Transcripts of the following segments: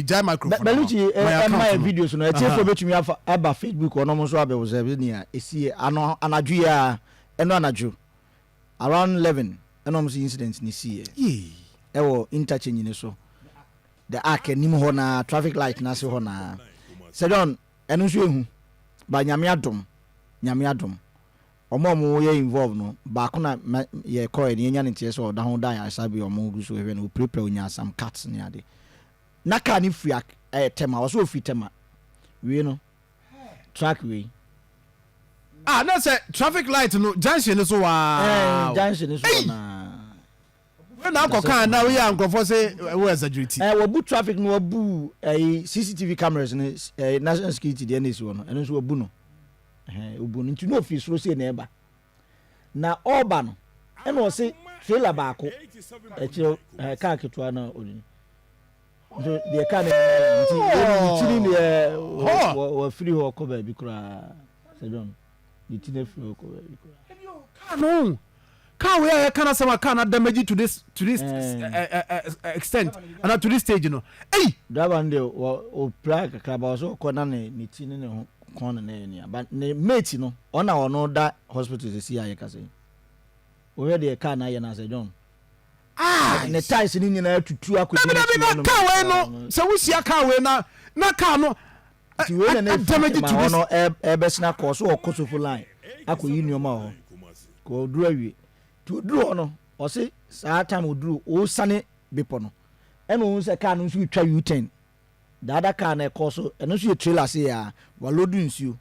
jai microphone Beluchi my videos no e for betumi aba Facebook or no mo so abewo se ni a esi anadwo ya eno anadwo around 11 eno mo incident ni see e wo interchange ni so de.ath nim ho na traffic light na se ho na se don eno so ehu ba nyame adom omo ye involve no ba ko na ye call ni nya ntie so da ho da ya sabi omo gu so ehwe no prepare onya some cuts ni ade na ka ni free tema o so free tema we no track we na say traffic light no junction so wa junction so na we na ko kan na we ya nkofo say we exaggerate we bu traffic no bu CCTV cameras ni national security dey na so no eno so bu no obu no nti no office ro say na eba na oba no eno o say trailer ba ko car ketwa na oni the car nti ni o free ho ko ba bi kura say don the tin free ho ko ba bi kura no car we can some car na damage to this extent and to this stage you know driver nde o plug ka ba so ko na ni tin ni ho kon na ni but ne mate no ona da hospital se see aye ka say o we the car na ye na say John ne ties ni nyina tutu akodi na car we no se wo sia car we na car no ti we na damage to this no ebesina course o kosofo line akoyi nioma ho ko duru awie to duru no o se saa time oduru o sane bepo no eno se car no so twa U10 the other car na course eno so trailer say ya wa lodu nsuo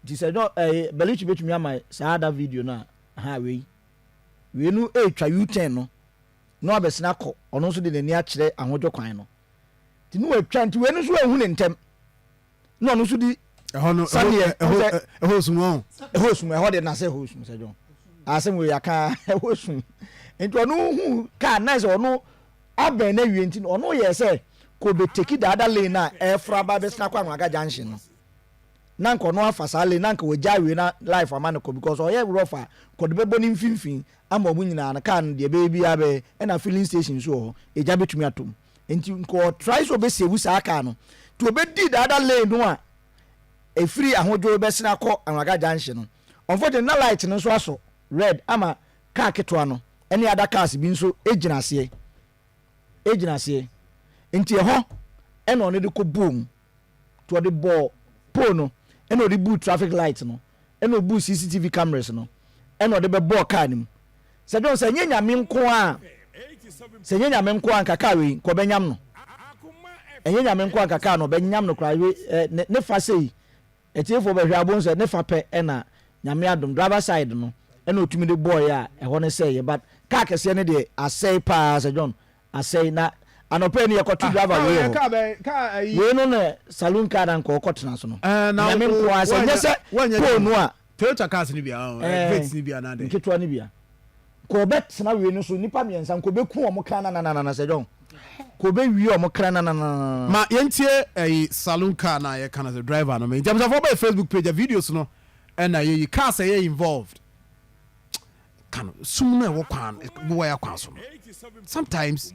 ti se no Beluchi betumi ama saa da video na ha we nu twa U10 no abesina ko ono so de nani a kire ahodwo kwan no ti no atwa nti we nu so ehu ne ntem no ono so di ehosum de na say ehosum se John asem we yaka ehosum nti ono hu car na se ono aben na wie nti ono ye se ko be take the other lane na efra ba besina kwa Anwaga junction no na nko no afasa lane na nka we jawe na life amana ko because oye rofa ko de bebo ni mfimfin ama omu nyina na car de be abe na filling station so eja betumi atom nti nko try so be sewu sa car no to be di the other lane no a e free ahodwo besina ko Anwaga junction no unfortunately na light no so aso red ama car ketwa no any other cars bi nso ejina se nti ho eno ne de ko boom to the ball pole no eno de boot traffic light no eno boot CCTV cameras no eno de be ball car nim se don se nyanya me nko a nkaka we ko benyam no nyanya me nko a nkaka no benyam no kra we ne fa sei etiefo be hwe abon se ne fa pe na nyame adom driver side no eno otumi de boy a ho ne say but car kese ne de asay pa se John asay na anope ni yakotu driver we no na saloon car dan ko kotena so no na me nko ase nyese po no a Toyota cars ni bia vets ni bia na de nketwa ni bia ko bet na we no so nipa miensa ko beku omo kan na se John ko be wi omo kan na ma yentie saloon car na ye kan as a driver no me jam for by Facebook page videos no and ye car say ye involved kan sum na wo kwan wo ya kwan so sometimes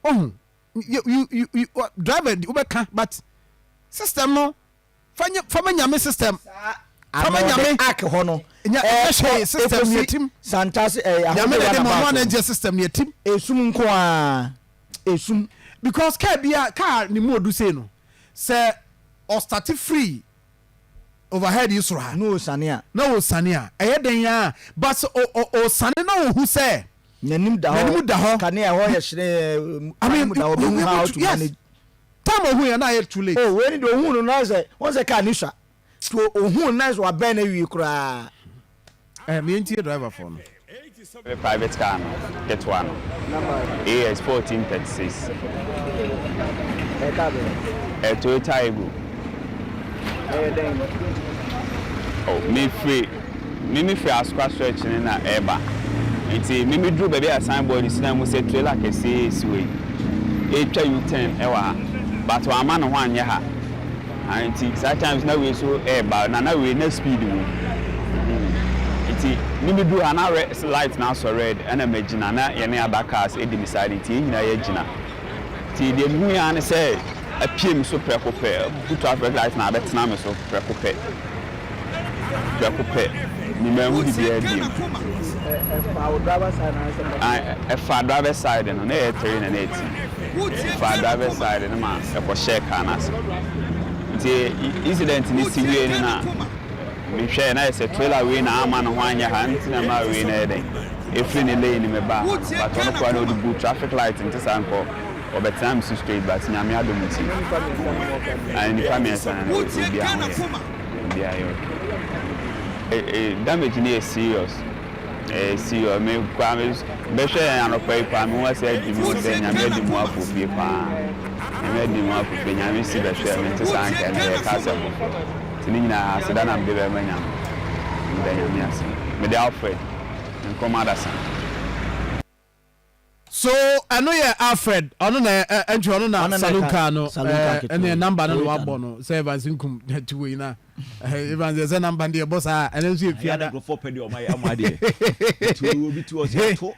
you driver ubeka but system no fanya nyame system fanya nyame ak ho no system ye team santas nyame de mo manage system ye team esum nko a esum because car ni mo do say no say or start free overhead yusro ha no sania eye den ya but o sane na who say nanim da ho kane ho ye hire da ho be how to manage time who ya na ye too late we ni do hu no na say won say car ni sha to ohun nice wa ben na wi kura me ntie driver for no private car get one AS 1436 Toyota Ego me free Asokwa stretch na eba nti me dru baby a signboard sina mu say trailer kese siwe twa U10 ewa but wa ama no ho anye ha nti sometimes na we so eba na we na speed wo nti me dru ana light na so red and imagine na ye na other cars e di beside nti nyina ye gina nti de mu ya ne say PM so preko pe good traffic light na betena me so preko pe ni me hu di bia di fa driver side no na e 3 na 8 fa driver side no ma e ko share car na so the incident ni siwie ni na me hwe na ese trailer we na ama no ho anya ha ntina ma we na eden efri ni lane me ba but on ko no good traffic light nti sanko obetana me straight but nyame adomuti and the family sana be ayo damage ni is serious serious me kwa me be hwe anopai pa me wa say di mo say nyame di mo afofie pa nyame di mo afofie nyame si be hwe me nti sanka na ka se mo tini nyina aseda na mbe be manya mbe nyame ase me dey Alfred Akoma Adasan. So I know you Alfred. I know na entry ono na Salunka no. Any number no wabo no. Say Evans nkum to we na. Evans say number dey boss ah. And so if you ada go for pedi o my amade. To be to us to.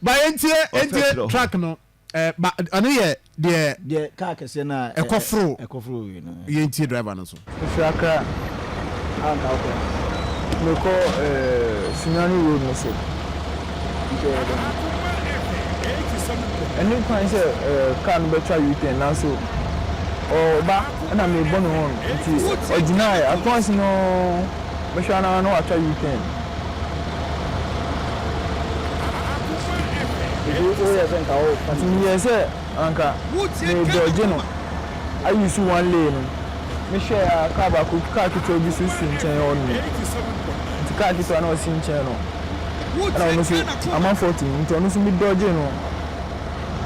By entie track no. But I know you the car kese na ekofro you know. You entie driver no so. Fiakra anta ko. Loko Sinyani road no so. And you can say can better you can now so or back and I may born on or deny at once no Mashana no after you can. Yes, sir, Anka. May I used to one lane. Michelle Kabaku Kaki be Sin on me. To Kaki to another Sin channel. And I almost I'm 14 to almost be dodging.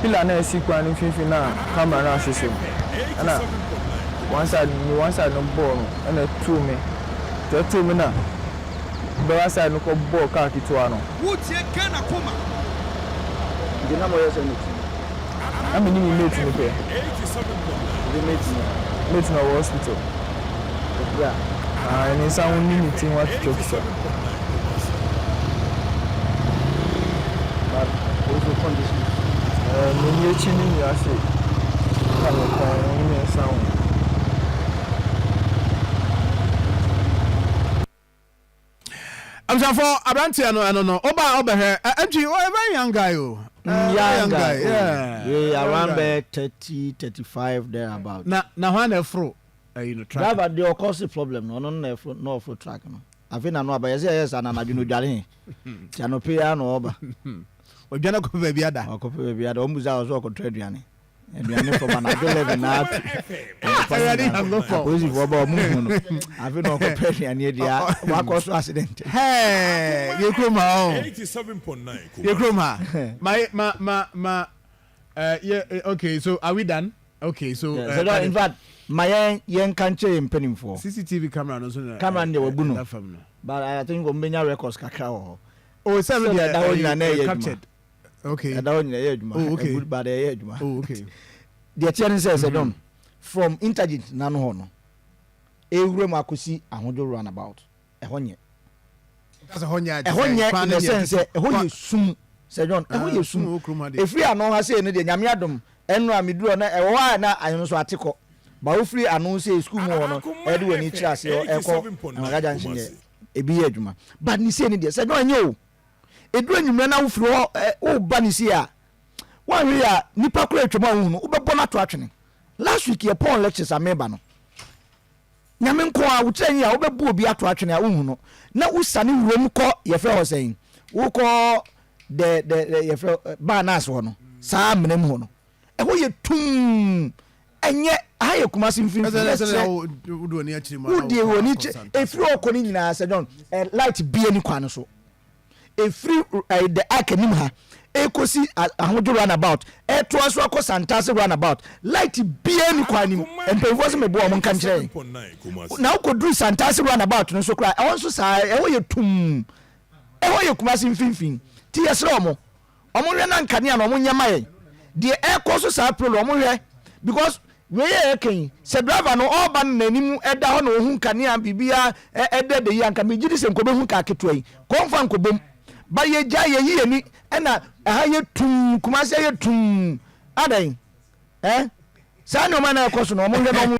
Pila na sikwa ni fifi na camera na hyehyɛ ana one side no ball and two me to two me na the other side no ko ball car kitwa no wotie kana Akoma the number yes and I mean you mate me pe 87 mate na hospital yeah and sound ni meeting what to so but also condition me chini ya say kalo ko ni sound I'm just for Abrantia no oba here MG oh a very young guy young guy yeah around 30 35 there about na when afro you know track driver the cause problem no for track no afina no aba yes na no dware ti anope ya no oba Ojana ko baby ada. Ko baby ada. Omuza ozo ko aduane. Aduane from an adolescent na. Already have no for. Ozi wo ba mu hu no. Afi no ko aduane dia. Wa ko so accident. Hey, you come on. 87.9. You come on. My yeah okay, so are we done? Okay, so so in fact my yen kanche mpenimfo. CCTV camera no so. Camera ne wabu no. But I think go menya records kakra ho. Oh, it's so that captured. Okay. Oh, okay. Good bad ejuma. Oh, okay. The chairman says from interchange nano ho no. Ewure makosi ahodo runabout. Ehonye. That's a honya. Ehonye in the sense ehonye sum. Say John, ehonye sum. Efri ano ha say no de nyame adom. Enu amiduro na ewa na anyo so ateko. Ba ofri ano say school mu ho no. Edu wani kira se eko. Ngaja nshine. Ebi ejuma. But ni say ni de say John nye o. Edu enyumre na wofri o ba ni si a wan wi a nipa kura twema hu no wobebo na to atwene last week ye pon lectures ameba no nyame nko a wotrenyi a wobebu obi ato atwene a hu no na usane wurom ko ye fe ho sen wo ko de ye fe ba na so no saa menem ho no e ho ye tum enye aye kuma simfin wudu ni akiri ma wudi ho ni efri okoni nyina se don light bie ni kwan so efri the akanim ha ekosi ahodo runabout to aso akọ santase runabout light bie ni kwanim empemfo se mebo omon kan kire na ukodru santase runabout no so kra e wonso saa e wo ye tum e wo ye kuma simfin ti yesre omo hwe na nkane na omo nyama ye de ekoso saa pro omo hwe because we ye ken se driver no all ban nanim eda ho no hu nkane bibia ede de yi anka megidi se nkobe hu ka keto yi konfa nkobom ba ye ja ye yi ni ena ha ye tum kuma se ye tum adan saa nneɛma na ɛkɔ so no ɔmo hwɛ no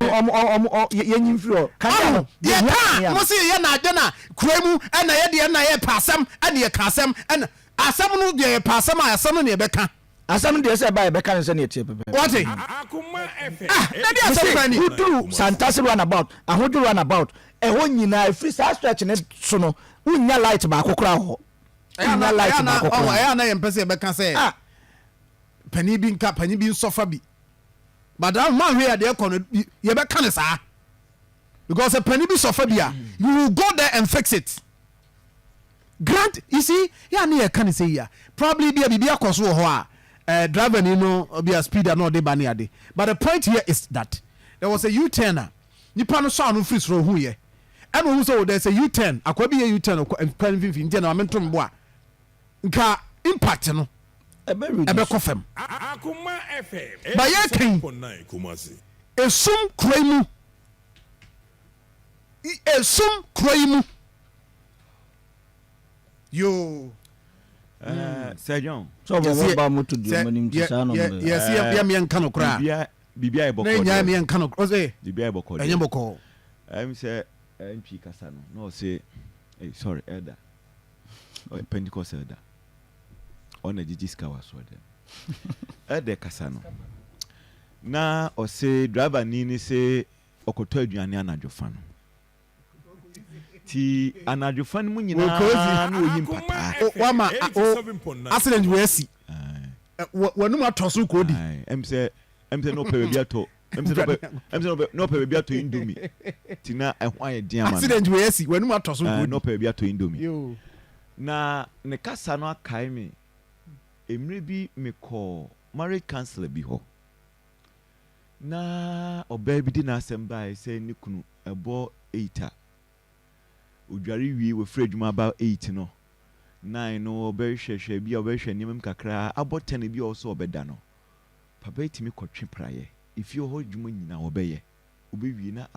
yɛnyi mfiri hɔ kanea no yɛka mo se yɛ na adwe na kura mu ɛna yɛdeɛ na yɛpɛ asɛm ɛne yɛka asɛm ɛna asɛm no deɛ yɛpɛ asɛm a asɛm no ne yɛbɛka asɛm no deɛ sɛ ɛba yɛbɛka no sɛ ne yɛtie pɛpɛ wɔte na de asɛm ka ni woduru santase runabout ahodwo runabout ɛhɔ nyinaa ɛfiri saa stretch ne so no wonya light baako koraa hɔ wonya light baako koraa ɛyɛ na yɛmpɛ sɛ yɛbɛka sɛ pani bi nka pani bi nsɔfa bi madam ma hwe adeɛ kɔ no yɛbɛka ne saa because pani bi sɔfa bi a you will go there and fix it grant you see ya ne yɛka ne sɛ yi a probably bi a biribi akɔ so wɔ hɔ a driver ni no be a speeder no de ba ne ade but the point here is that there was a U-turn a nipa no so anu free soro hu ye and who so there's a U-turn akwa bi ye U-turn kan finfin ntia na mentom bo a nka impact no ebe kɔ fam Akoma FM ba ye kan 9 Kumasi esum kroimu yo Sir John. so ba moto di manim ti saa no yes ya me nka no kra Bibia e bokɔ. na nya me nka no o say Bibia e bokɔ. enye bokɔ Say ntwi kasa no say sorry elder. Pentecost elder. Ona Gigi Skawa so dem. Elder kasa no. Na o say driver ni say okoto aduane anadwofa no. Ti anadwofa no mu nyina na oyi mpata. Wama accident we asi wanum atoso ko di say no pay bia to no pay bia to indomie tina ehwan ye dia ma accident we asi wanum atoso ko no pay bia to indomie na ne kasa no akai me emre bi me call marriage counselor bi ho na oba bi di na asem bai say ne kunu ebo 8 odware wie we free adwuma about 8 no 9 no obehwehwe bi obehwe nimem kakra abo 10 bi also obeda no papa etimi kotwe praye if you hold adwuma nyina obeye obewie na